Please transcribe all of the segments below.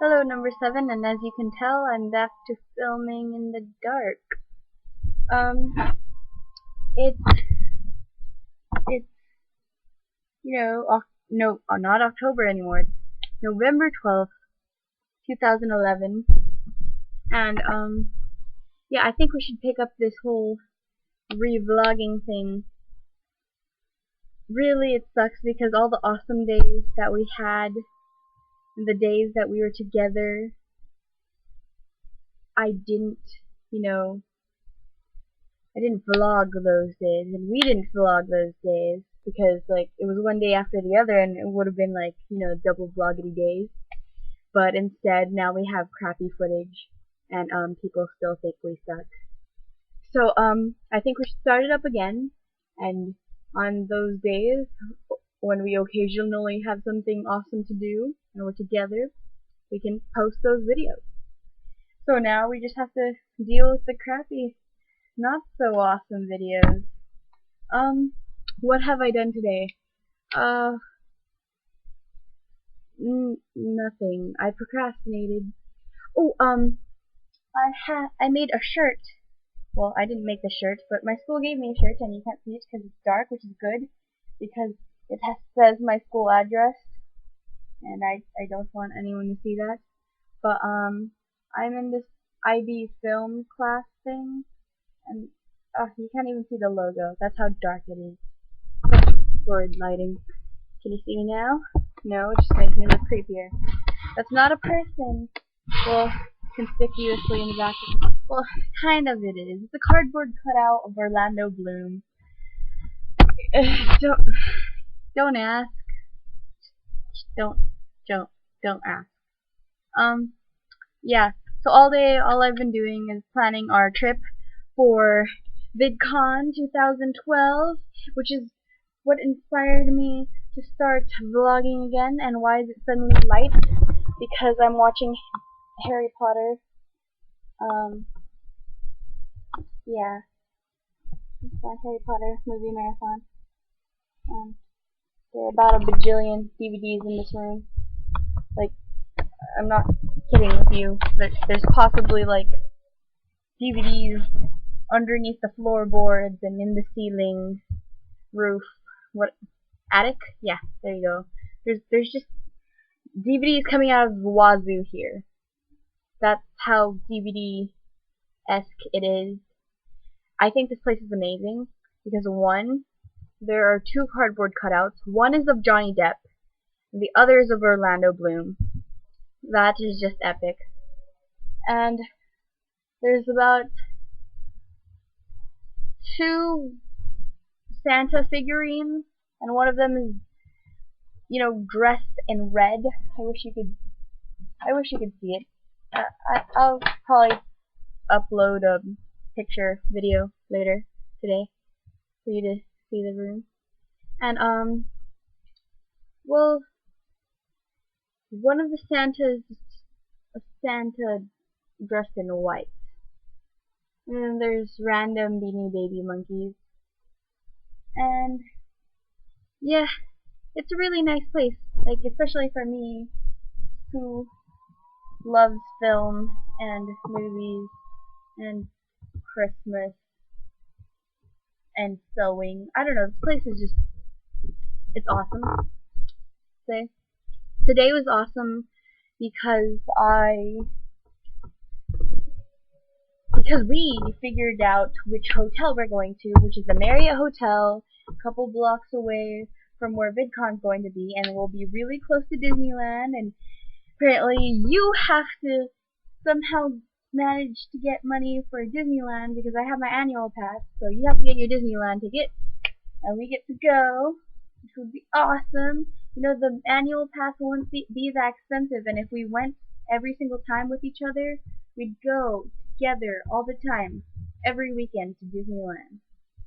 Hello, number 7, and as you can tell, I'm back to filming in the dark. Um, it's, no, not October anymore. It's November 12th, 2011, and, yeah, I think we should pick up this whole re-vlogging thing. Really, it sucks because all the awesome days that we had, the days that we were together, I didn't vlog those days, and we didn't vlog those days because it was one day after the other, and it would have been double vloggity days. But instead, now we have crappy footage, and people still think we suck. So I think we should start it up again, and on those days when we occasionally have something awesome to do and we're together, we can post those videos. So now we just have to deal with the crappy, not so awesome videos. What have I done today? Nothing. I procrastinated. Oh, I made a shirt. Well, I didn't make the shirt, but my school gave me a shirt, and you can't see it because it's dark, which is good, because it says my school address, and I don't want anyone to see that. But, I'm in this IB film class thing, and you can't even see the logo. That's how dark it is. Forward lighting. Can you see me now? No, it just makes me look creepier. That's not a person. Well, conspicuously in the back. Well, kind of it is. It's a cardboard cutout of Orlando Bloom. Don't ask. Don't ask. Yeah. So all day, all I've been doing is planning our trip for Vidcon 2012, which is what inspired me to start vlogging again. And why is it suddenly light? Because I'm watching Harry Potter. Yeah, it's my Harry Potter movie marathon. There are about a bajillion DVDs in this room. I'm not kidding with you. There's possibly DVDs underneath the floorboards and in the ceiling, roof, attic? Yeah, there you go. There's just DVDs coming out of the wazoo here. That's how DVD-esque it is. I think this place is amazing because one, there are two cardboard cutouts. One is of Johnny Depp, and the other is of Orlando Bloom. That is just epic. And there's about 2 Santa figurines, and one of them is, dressed in red. I wish you could see it. I'll probably upload a picture video later today for you to see the room. And well, one of the Santas is a Santa dressed in white. And then there's random Beanie Baby monkeys. And yeah, it's a really nice place. Especially for me, who loves film and movies and Christmas and sewing. I don't know, this place is just, it's awesome. Today was awesome because we figured out which hotel we're going to, which is the Marriott Hotel, a couple blocks away from where VidCon's going to be, and we'll be really close to Disneyland. And apparently you have to somehow manage to get money for Disneyland because I have my annual pass, so you have to get your Disneyland ticket, and we get to go, which would be awesome. The annual pass won't be that expensive, and if we went every single time with each other, we'd go together all the time, every weekend to Disneyland.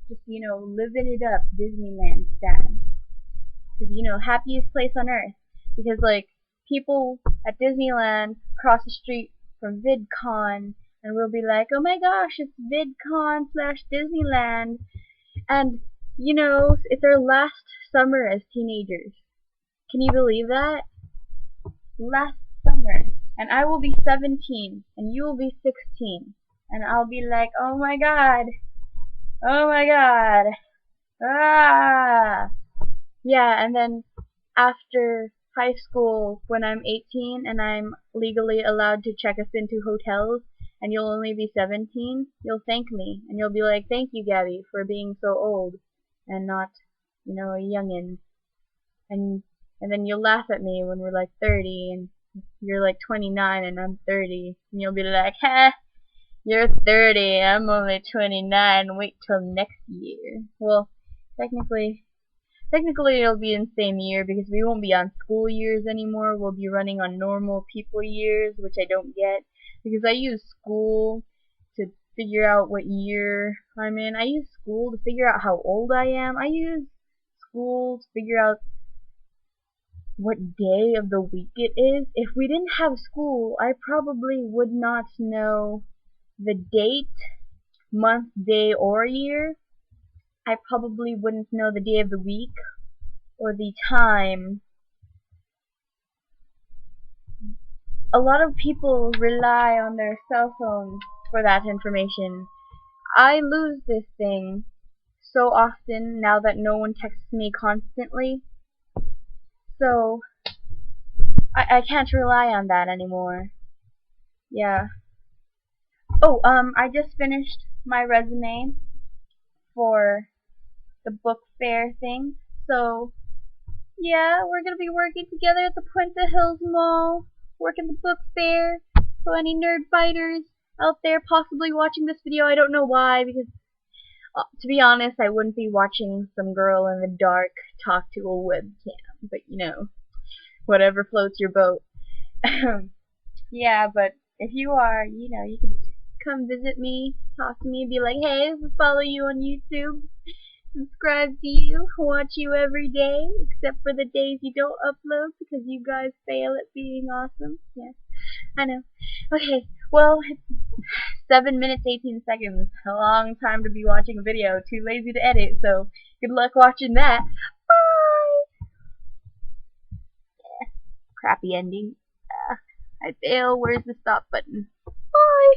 Just, living it up, Disneyland style. Because, happiest place on earth. Because, people at Disneyland cross the street from VidCon, and we'll be like, oh my gosh, it's VidCon/Disneyland. And, it's our last summer as teenagers. Can you believe that? Last summer. and I will be 17, and you will be 16, and I'll be like, oh my god, oh my god, ah, yeah, and then after high school, when I'm 18 and I'm legally allowed to check us into hotels, and you'll only be 17, you'll thank me, and you'll be like, thank you, Gabby, for being so old, and not, a youngin', and then you'll laugh at me when we're like 30, and you're like 29 and I'm 30, and you'll be like, ha, you're 30, I'm only 29, wait till next year. Well, technically it'll be in the same year because we won't be on school years anymore. We'll be running on normal people years, which I don't get because I use school to figure out what year I'm in. I use school to figure out how old I am. I use school to figure out what day of the week it is. If we didn't have school, I probably would not know the date, month, day, or year. I probably wouldn't know the day of the week or the time. A lot of people rely on their cell phones for that information. I lose this thing so often now that no one texts me constantly. So I can't rely on that anymore. Yeah. Oh, I just finished my resume for the book fair thing. So yeah, we're gonna be working together at the Puente Hills Mall, working the book fair. So any nerd fighters out there possibly watching this video, I don't know why, because to be honest, I wouldn't be watching some girl in the dark talk to a webcam, but whatever floats your boat. Yeah, but if you are, you can come visit me, talk to me, be like, hey, follow you on YouTube, subscribe to you, watch you every day, except for the days you don't upload because you guys fail at being awesome. Yeah, I know. Okay, well, it's 7 minutes, 18 seconds. A long time to be watching a video. Too lazy to edit, so good luck watching that. Bye! Yeah, crappy ending. I fail. Where's the stop button? Bye!